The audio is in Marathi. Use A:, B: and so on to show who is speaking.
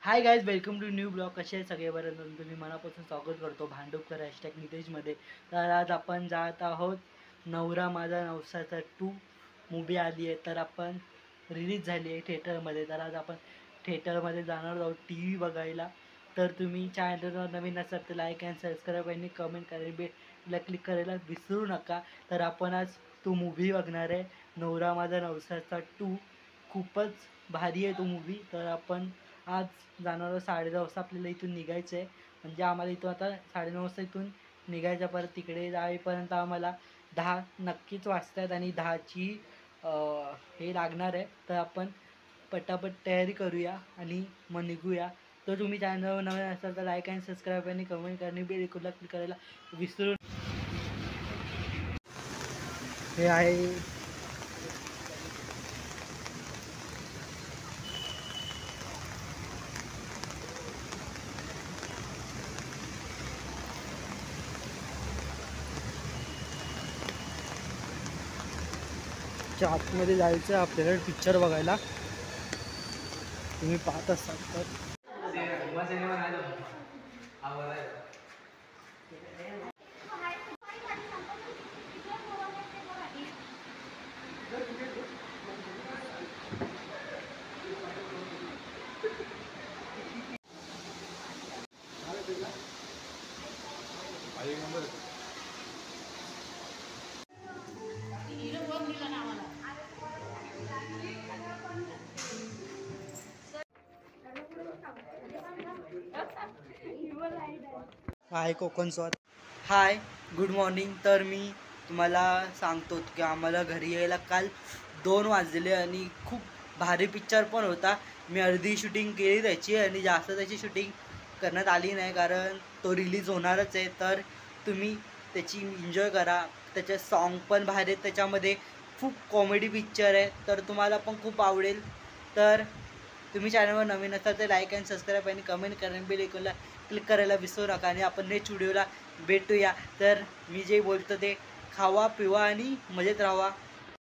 A: High guys, welcome to new blog. कसे आहे सगळे? बरं, तुम्ही मनापासून स्वागत करतो भांडुपकर #नितेशमध्ये. तर आज आपण जात आहोत नवरा माझा नवसाचा 2 मूवी आली आहे. तर आपण रिलीज झाली आहे थिएटरमध्ये. तर आज आपण थिएटरमध्ये जाणार आहोत टी व्ही बघायला. तर तुम्ही चॅनलवर नवीन असाल तर लाईक अँड सबस्क्राईब आणि कमेंट करायला बेलला क्लिक करायला विसरू नका. तर आपण आज तो मूव्ही बघणार आहे, नवरा माझा नवसाचा 2. खूपच भारी आहे तो मूव्ही. तर आपण आज जाणार आहोत 9:30 वाजता. आपल्याला इथून निघायचं आहे. म्हणजे आम्हाला इथून आता 9:30 वाजता इथून निघायचं. परत तिकडे जाईपर्यंत आम्हाला 10 नक्कीच वाजतात आणि 10ची हे लागणार आहे. तर आपण पटापट तयारी करूया आणि मग निघूया. तर तुम्ही चॅनलवर नवीन असाल तर लाईक अँड सबस्क्राईब आणि कमेंट करणे बिलकुल क्लिक करायला विसरू. हे आहे आतमध्ये जायचं आपल्याला पिक्चर बघायला. तुम्ही पाहत असाल तर हाय कोकण स्वाद. हाय, गुड मॉर्निंग. तर मी तुम्हाला सांगतो की आम्हाला घरी यायला काल 2 वाजलेले आणि खूप भारी पिक्चर पण होता. मी अर्धी शूटिंग केली त्याची आणि जास्त त्याची शूटिंग करण्यात आली नाही, कारण तो रिलीज होणारच आहे. तर तुम्ही त्याची एन्जॉय करा. त्याचे सॉन्ग पण भारी आहेत त्याच्यामध्ये. खूप कॉमेडी पिक्चर आहे, तर तुम्हाला पण खूप आवडेल. तर तुम्ही चॅनलवर नवीन असाल तर लाईक अँड सबस्क्राईब आणि कमेंट करा, बेल आयकॉनला क्लिक करायला विसरू नका. आणि आपण नेक्स्ट व्हिडिओला भेटूया. तर मी जे बोलतो ते खावा पिवा आणि मजेत राहा.